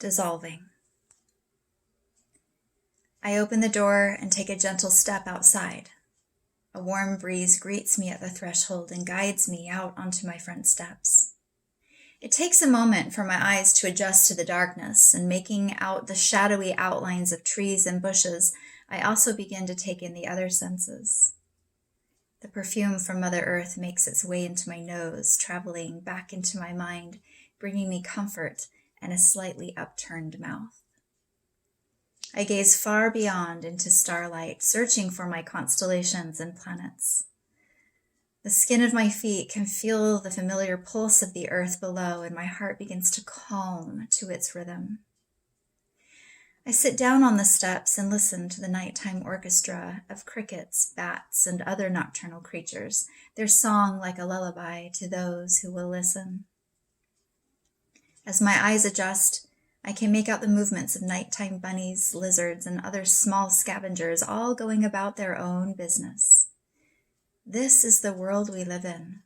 dissolving. I open the door and take a gentle step outside. A warm breeze greets me at the threshold and guides me out onto my front steps. It takes a moment for my eyes to adjust to the darkness, and making out the shadowy outlines of trees and bushes, I also begin to take in the other senses. The perfume from Mother Earth makes its way into my nose, traveling back into my mind, bringing me comfort and a slightly upturned mouth. I gaze far beyond into starlight, searching for my constellations and planets. The skin of my feet can feel the familiar pulse of the earth below, and my heart begins to calm to its rhythm. I sit down on the steps and listen to the nighttime orchestra of crickets, bats, and other nocturnal creatures, their song like a lullaby to those who will listen. As my eyes adjust, I can make out the movements of nighttime bunnies, lizards, and other small scavengers, all going about their own business. This is the world we live in.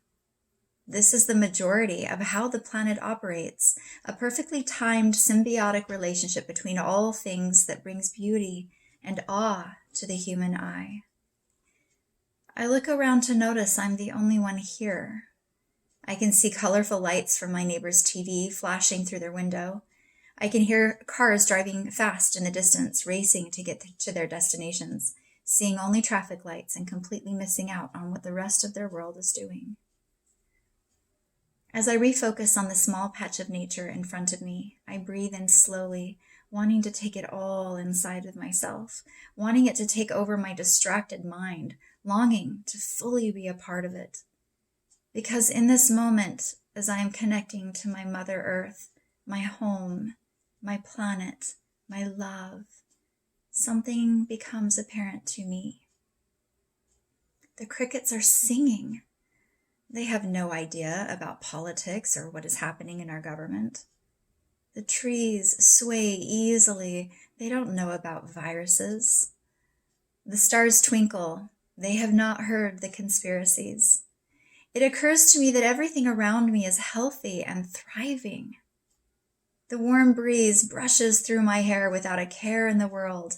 This is the majority of how the planet operates, a perfectly timed symbiotic relationship between all things that brings beauty and awe to the human eye. I look around to notice I'm the only one here. I can see colorful lights from my neighbor's TV flashing through their window. I can hear cars driving fast in the distance, racing to get to their destinations, seeing only traffic lights and completely missing out on what the rest of their world is doing. As I refocus on the small patch of nature in front of me, I breathe in slowly, wanting to take it all inside of myself, wanting it to take over my distracted mind, longing to fully be a part of it. Because in this moment, as I am connecting to my Mother Earth, my home, my planet, my love, something becomes apparent to me. The crickets are singing. They have no idea about politics or what is happening in our government. The trees sway easily. They don't know about viruses. The stars twinkle. They have not heard the conspiracies. It occurs to me that everything around me is healthy and thriving. The warm breeze brushes through my hair without a care in the world.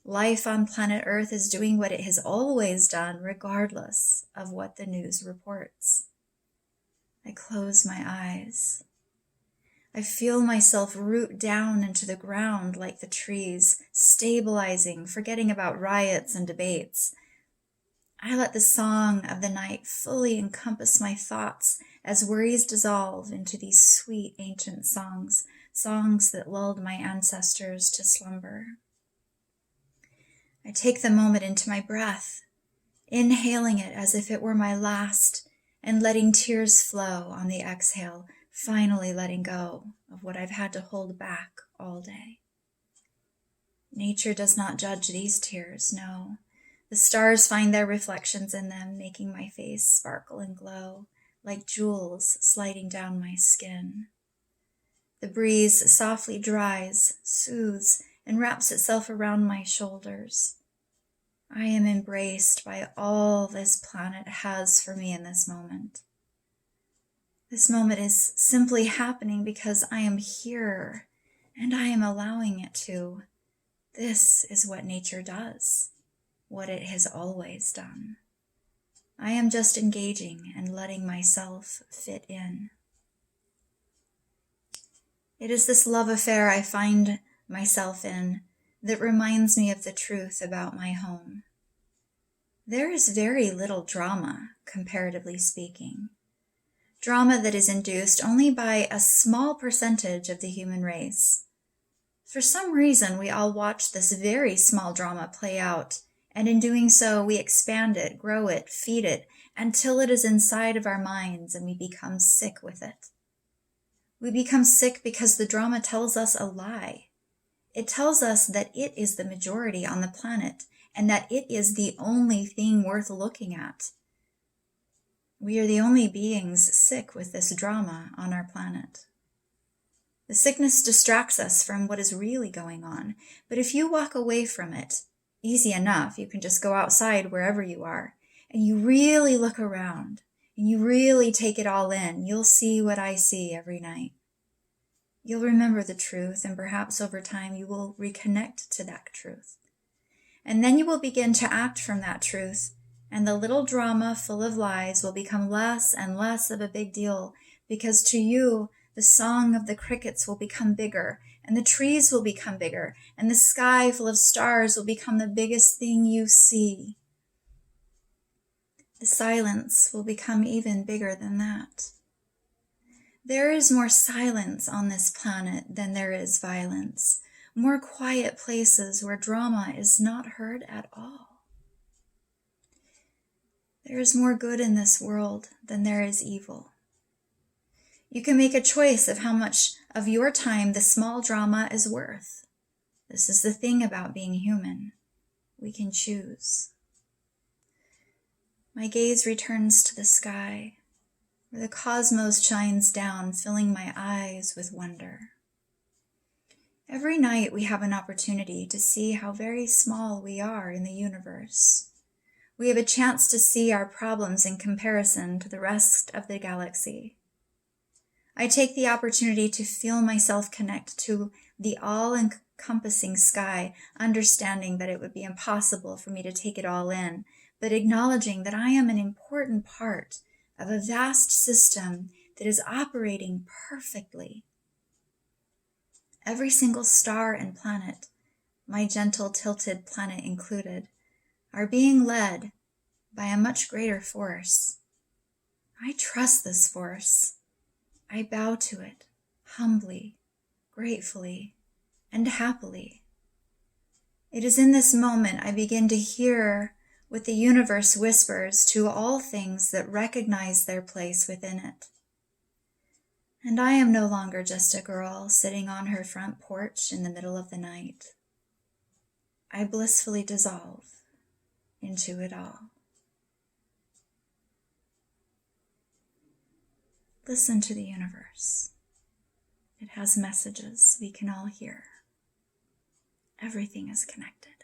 Life on planet Earth is doing what it has always done, regardless of what the news reports. I close my eyes. I feel myself root down into the ground like the trees, stabilizing, forgetting about riots and debates. I let the song of the night fully encompass my thoughts as worries dissolve into these sweet ancient songs, songs that lulled my ancestors to slumber. I take the moment into my breath, inhaling it as if it were my last, and letting tears flow on the exhale, finally letting go of what I've had to hold back all day. Nature does not judge these tears, no. The stars find their reflections in them, making my face sparkle and glow like jewels sliding down my skin. The breeze softly dries, soothes, and wraps itself around my shoulders. I am embraced by all this planet has for me in this moment. This moment is simply happening because I am here and I am allowing it to. This is what nature does, what it has always done. I am just engaging and letting myself fit in. It is this love affair I find myself in that reminds me of the truth about my home. There is very little drama, comparatively speaking. Drama that is induced only by a small percentage of the human race. For some reason, we all watch this very small drama play out, and in doing so, we expand it, grow it, feed it, until it is inside of our minds and we become sick with it. We become sick because the drama tells us a lie. It tells us that it is the majority on the planet and that it is the only thing worth looking at. We are the only beings sick with this drama on our planet. The sickness distracts us from what is really going on, but if you walk away from it, easy enough, you can just go outside wherever you are, and you really look around, and you really take it all in, you'll see what I see every night. You'll remember the truth, and perhaps over time you will reconnect to that truth. And then you will begin to act from that truth, and the little drama full of lies will become less and less of a big deal, because to you, the song of the crickets will become bigger, and the trees will become bigger, and the sky full of stars will become the biggest thing you see. The silence will become even bigger than that. There is more silence on this planet than there is violence, more quiet places where drama is not heard at all. There is more good in this world than there is evil. You can make a choice of how much of your time the small drama is worth. This is the thing about being human. We can choose. My gaze returns to the sky, where the cosmos shines down, filling my eyes with wonder. Every night we have an opportunity to see how very small we are in the universe. We have a chance to see our problems in comparison to the rest of the galaxy. I take the opportunity to feel myself connect to the all-encompassing sky, understanding that it would be impossible for me to take it all in, but acknowledging that I am an important part of a vast system that is operating perfectly. Every single star and planet, my gentle tilted planet included, are being led by a much greater force. I trust this force. I bow to it, humbly, gratefully, and happily. It is in this moment I begin to hear what the universe whispers to all things that recognize their place within it. And I am no longer just a girl sitting on her front porch in the middle of the night. I blissfully dissolve into it all. Listen to the universe. It has messages we can all hear. Everything is connected.